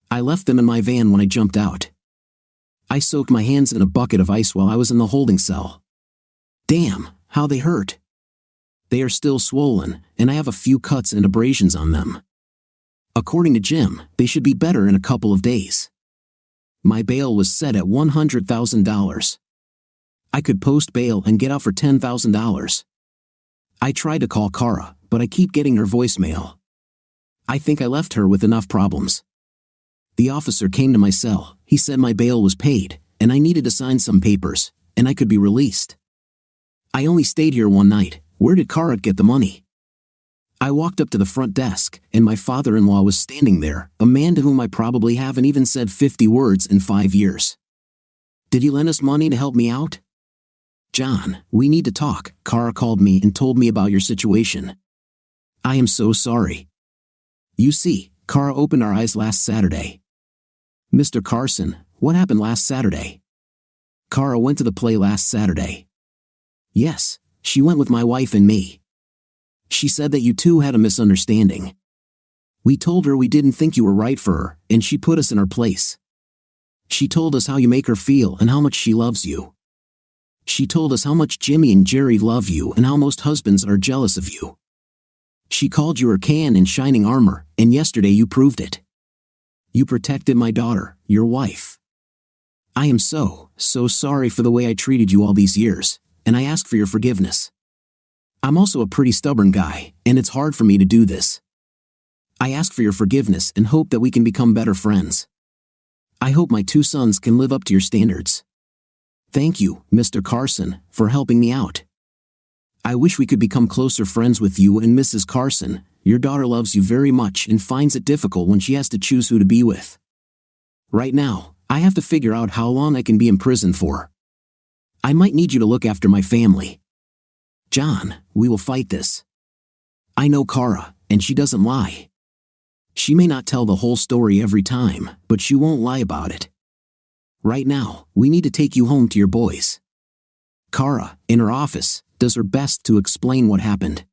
I left them in my van when I jumped out. I soaked my hands in a bucket of ice while I was in the holding cell. Damn, how they hurt. They are still swollen, and I have a few cuts and abrasions on them. According to Jim, they should be better in a couple of days. My bail was set at $100,000. I could post bail and get out for $10,000. I tried to call Kara, but I keep getting her voicemail. I think I left her with enough problems. The officer came to my cell. He said my bail was paid, and I needed to sign some papers, and I could be released. I only stayed here one night. Where did Kara get the money? I walked up to the front desk, and my father-in-law was standing there, a man to whom I probably haven't even said 50 words in 5 years. Did he lend us money to help me out? John, we need to talk. Kara called me and told me about your situation. I am so sorry. You see, Kara opened our eyes last Saturday. Mr. Carson, what happened last Saturday? Kara went to the play last Saturday. Yes, she went with my wife and me. She said that you two had a misunderstanding. We told her we didn't think you were right for her, and she put us in our place. She told us how you make her feel and how much she loves you. She told us how much Jimmy and Jerry love you and how most husbands are jealous of you. She called you her can in shining armor, and yesterday you proved it. You protected my daughter, your wife. I am so sorry for the way I treated you all these years, and I ask for your forgiveness. I'm also a pretty stubborn guy, and it's hard for me to do this. I ask for your forgiveness and hope that we can become better friends. I hope my 2 sons can live up to your standards. Thank you, Mr. Carson, for helping me out. I wish we could become closer friends with you and Mrs. Carson. Your daughter loves you very much and finds it difficult when she has to choose who to be with. Right now, I have to figure out how long I can be in prison for. I might need you to look after my family. John, we will fight this. I know Kara, and she doesn't lie. She may not tell the whole story every time, but she won't lie about it. Right now, we need to take you home to your boys. Kara, in her office, does her best to explain what happened.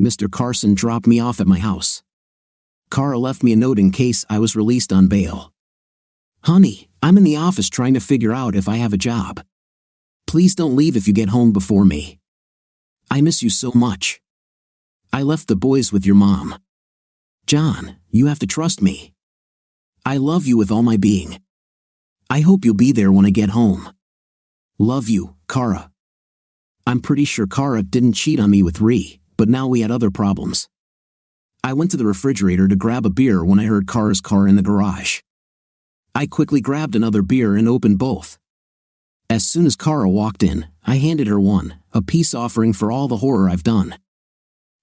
Mr. Carson dropped me off at my house. Kara left me a note in case I was released on bail. Honey, I'm in the office trying to figure out if I have a job. Please don't leave if you get home before me. I miss you so much. I left the boys with your mom. John, you have to trust me. I love you with all my being. I hope you'll be there when I get home. Love you, Kara. I'm pretty sure Kara didn't cheat on me with Ree, but now we had other problems. I went to the refrigerator to grab a beer when I heard Kara's car in the garage. I quickly grabbed another beer and opened both. As soon as Kara walked in, I handed her one, a peace offering for all the horror I've done.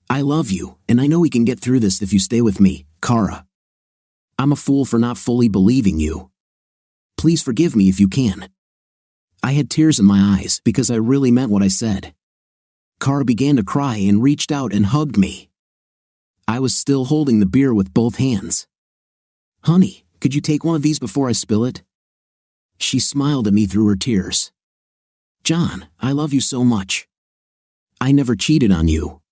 I love you, and I know we can get through this if you stay with me, Kara. I'm a fool for not fully believing you. Please forgive me if you can. I had tears in my eyes because I really meant what I said. Kara began to cry and reached out and hugged me. I was still holding the beer with both hands. Honey, could you take one of these before I spill it? She smiled at me through her tears. John, I love you so much. I never cheated on you.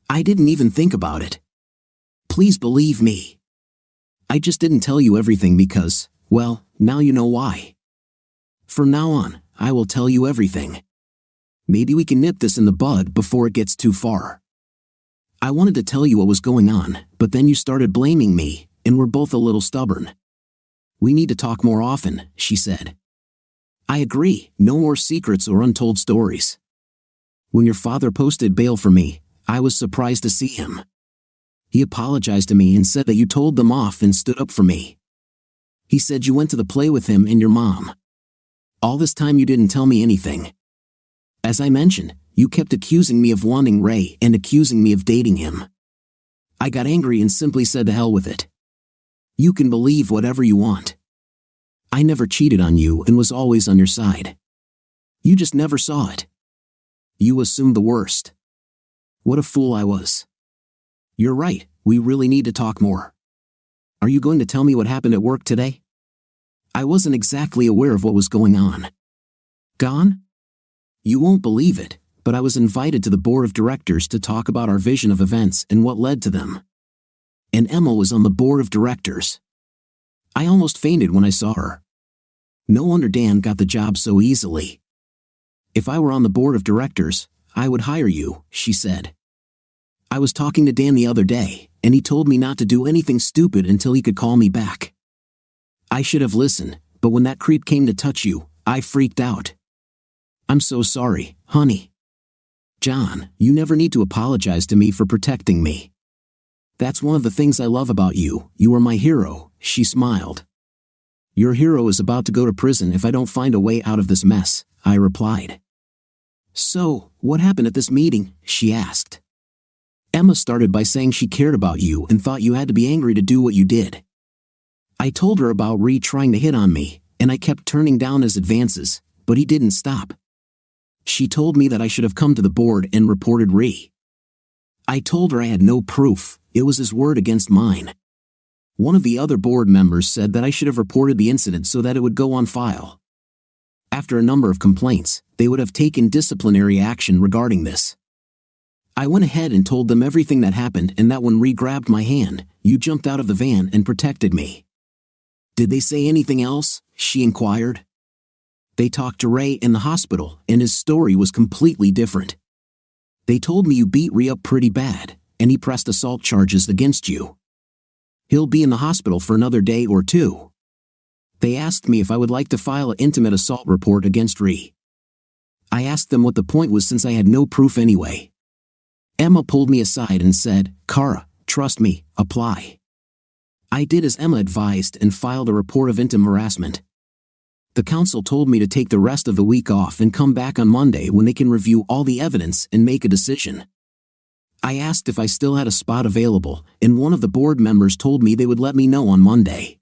I didn't even think about it. Please believe me. I just didn't tell you everything because, well, now you know why. From now on, I will tell you everything. Maybe we can nip this in the bud before it gets too far. I wanted to tell you what was going on, but then you started blaming me, and we're both a little stubborn. We need to talk more often, she said. I agree, no more secrets or untold stories. When your father posted bail for me, I was surprised to see him. He apologized to me and said that you told them off and stood up for me. He said you went to the play with him and your mom. All this time you didn't tell me anything. As I mentioned, you kept accusing me of wanting Ray and accusing me of dating him. I got angry and simply said to hell with it. You can believe whatever you want. I never cheated on you and was always on your side. You just never saw it. You assumed the worst. What a fool I was. You're right, we really need to talk more. Are you going to tell me what happened at work today? I wasn't exactly aware of what was going on. Gone? You won't believe it, but I was invited to the board of directors to talk about our vision of events and what led to them. And Emma was on the board of directors. I almost fainted when I saw her. No wonder Dan got the job so easily. If I were on the board of directors, I would hire you, she said. I was talking to Dan the other day, and he told me not to do anything stupid until he could call me back. I should have listened, but when that creep came to touch you, I freaked out. I'm so sorry, honey. John, you never need to apologize to me for protecting me. That's one of the things I love about you. You are my hero, she smiled. Your hero is about to go to prison if I don't find a way out of this mess, I replied. So, what happened at this meeting? She asked. Emma started by saying she cared about you and thought you had to be angry to do what you did. I told her about Ree trying to hit on me, and I kept turning down his advances, but he didn't stop. She told me that I should have come to the board and reported Ree. I told her I had no proof, it was his word against mine. One of the other board members said that I should have reported the incident so that it would go on file. After a number of complaints, they would have taken disciplinary action regarding this. I went ahead and told them everything that happened and that when Ree grabbed my hand, you jumped out of the van and protected me. Did they say anything else? She inquired. They talked to Ray in the hospital, and his story was completely different. They told me you beat Ree up pretty bad, and he pressed assault charges against you. He'll be in the hospital for another day or two. They asked me if I would like to file an intimate assault report against Ree. I asked them what the point was since I had no proof anyway. Emma pulled me aside and said, Kara, trust me, apply. I did as Emma advised and filed a report of intimate harassment. The council told me to take the rest of the week off and come back on Monday when they can review all the evidence and make a decision. I asked if I still had a spot available, and one of the board members told me they would let me know on Monday.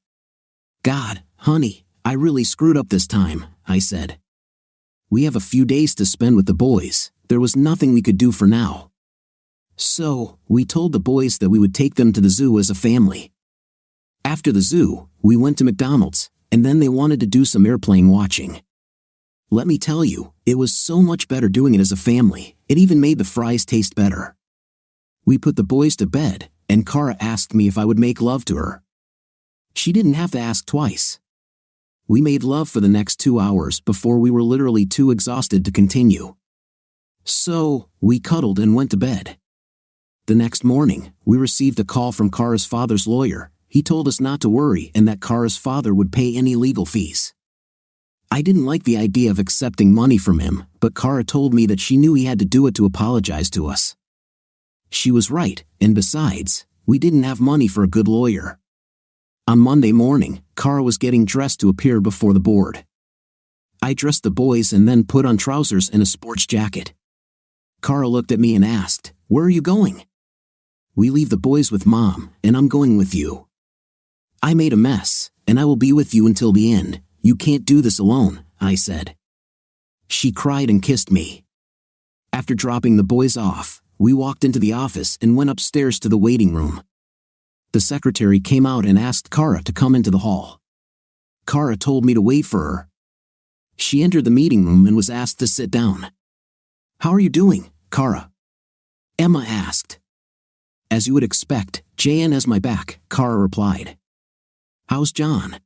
God, honey, I really screwed up this time, I said. We have a few days to spend with the boys, there was nothing we could do for now. So, we told the boys that we would take them to the zoo as a family. After the zoo, we went to McDonald's, and then they wanted to do some airplane watching. Let me tell you, it was so much better doing it as a family, it even made the fries taste better. We put the boys to bed, and Kara asked me if I would make love to her. She didn't have to ask twice. We made love for the next 2 hours before we were literally too exhausted to continue. So, we cuddled and went to bed. The next morning, we received a call from Kara's father's lawyer. He told us not to worry and that Kara's father would pay any legal fees. I didn't like the idea of accepting money from him, but Kara told me that she knew he had to do it to apologize to us. She was right, and besides, we didn't have money for a good lawyer. On Monday morning, Kara was getting dressed to appear before the board. I dressed the boys and then put on trousers and a sports jacket. Kara looked at me and asked, "Where are you going?" "We leave the boys with Mom, and I'm going with you." "I made a mess, and I will be with you until the end. You can't do this alone," I said. She cried and kissed me. After dropping the boys off, we walked into the office and went upstairs to the waiting room. The secretary came out and asked Kara to come into the hall. Kara told me to wait for her. She entered the meeting room and was asked to sit down. "How are you doing, Kara?" Emma asked. "As you would expect, JN has my back," Kara replied. "How's John?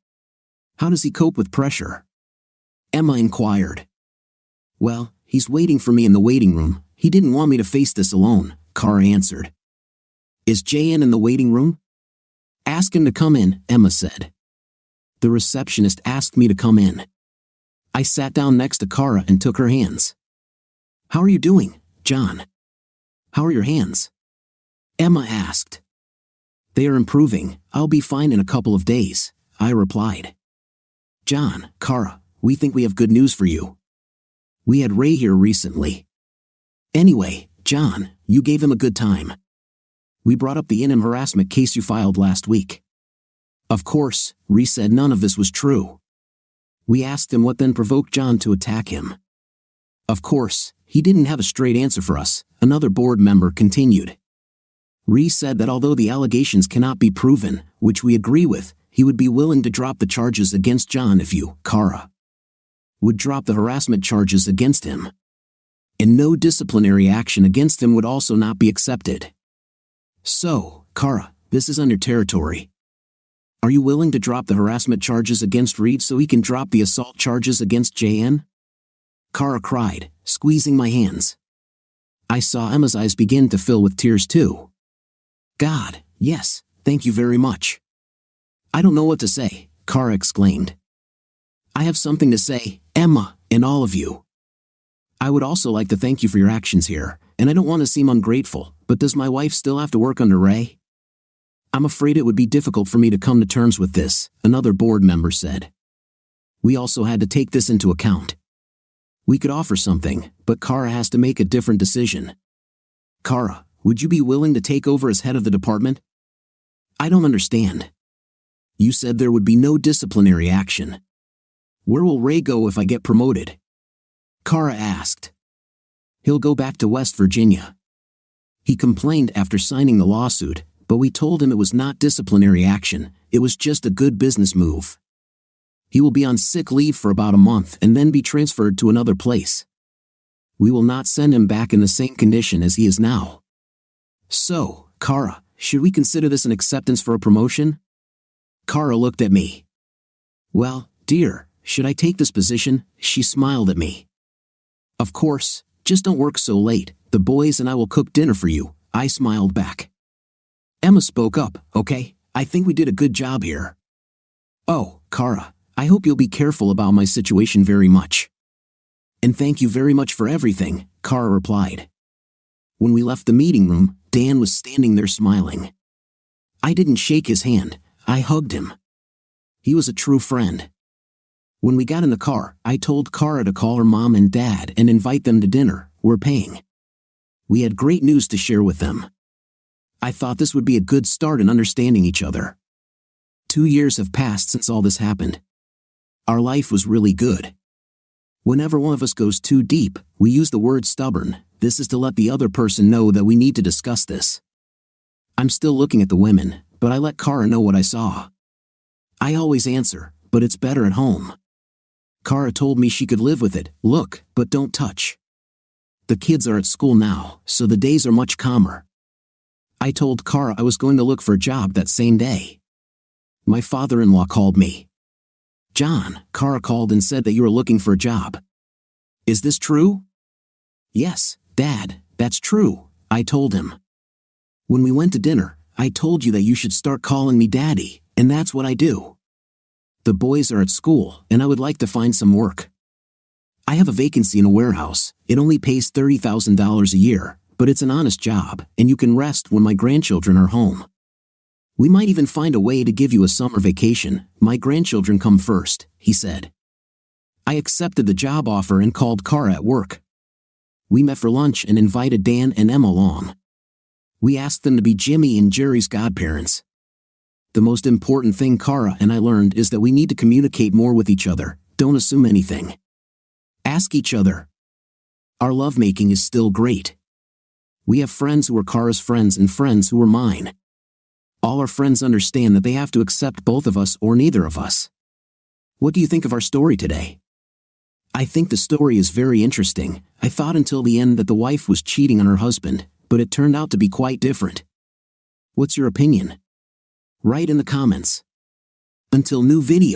How does he cope with pressure?" Emma inquired. "Well, he's waiting for me in the waiting room. He didn't want me to face this alone," Kara answered. "Is JN in the waiting room?" "Ask him to come in," Emma said. The receptionist asked me to come in. I sat down next to Kara and took her hands. "How are you doing, John? How are your hands?" Emma asked. "They are improving. I'll be fine in a couple of days," I replied. "John, Kara, we think we have good news for you." We had Ray here recently. Anyway, John, you gave him a good time. We brought up the in-him harassment case you filed last week. Of course, Ray said none of this was true. We asked him what then provoked John to attack him. Of course, he didn't have a straight answer for us, another board member continued. Ray said that although the allegations cannot be proven, which we agree with, he would be willing to drop the charges against John if you, Kara, would drop the harassment charges against him. And no disciplinary action against him would also not be accepted. So, Kara, this is on your territory. Are you willing to drop the harassment charges against Reed so he can drop the assault charges against JN? Kara cried, squeezing my hands. I saw Emma's eyes begin to fill with tears too. God, yes, thank you very much. I don't know what to say, Kara exclaimed. I have something to say, Emma, and all of you. I would also like to thank you for your actions here, and I don't want to seem ungrateful, but does my wife still have to work under Ray? I'm afraid it would be difficult for me to come to terms with this, another board member said. We also had to take this into account. We could offer something, but Kara has to make a different decision. Kara, would you be willing to take over as head of the department? I don't understand. You said there would be no disciplinary action. Where will Ray go if I get promoted? Kara asked. He'll go back to West Virginia. He complained after signing the lawsuit, but we told him it was not disciplinary action, it was just a good business move. He will be on sick leave for about a month and then be transferred to another place. We will not send him back in the same condition as he is now. So, Kara, should we consider this an acceptance for a promotion? Kara looked at me. Well, dear, should I take this position? She smiled at me. Of course, just don't work so late, the boys and I will cook dinner for you, I smiled back. Emma spoke up, okay, I think we did a good job here. Oh, Kara, I hope you'll be careful about my situation very much. And thank you very much for everything, Kara replied. When we left the meeting room, Dan was standing there smiling. I didn't shake his hand, I hugged him. He was a true friend. When we got in the car, I told Kara to call her mom and dad and invite them to dinner, we're paying. We had great news to share with them. I thought this would be a good start in understanding each other. 2 years have passed since all this happened. Our life was really good. Whenever one of us goes too deep, we use the word stubborn. This is to let the other person know that we need to discuss this. I'm still looking at the women, but I let Kara know what I saw. I always answer, but it's better at home. Kara told me she could live with it, look, but don't touch. The kids are at school now, so the days are much calmer. I told Kara I was going to look for a job that same day. My father-in-law called me. John, Kara called and said that you are looking for a job. Is this true? Yes, Dad, that's true, I told him. When we went to dinner, I told you that you should start calling me Daddy, and that's what I do. The boys are at school, and I would like to find some work. I have a vacancy in a warehouse. It only pays $30,000 a year, but it's an honest job, and you can rest when my grandchildren are home. We might even find a way to give you a summer vacation. My grandchildren come first, he said. I accepted the job offer and called Kara at work. We met for lunch and invited Dan and Emma along. We asked them to be Jimmy and Jerry's godparents. The most important thing Kara and I learned is that we need to communicate more with each other. Don't assume anything. Ask each other. Our lovemaking is still great. We have friends who are Kara's friends and friends who are mine. All our friends understand that they have to accept both of us or neither of us. What do you think of our story today? I think the story is very interesting. I thought until the end that the wife was cheating on her husband, but it turned out to be quite different. What's your opinion? Write in the comments. Until new video.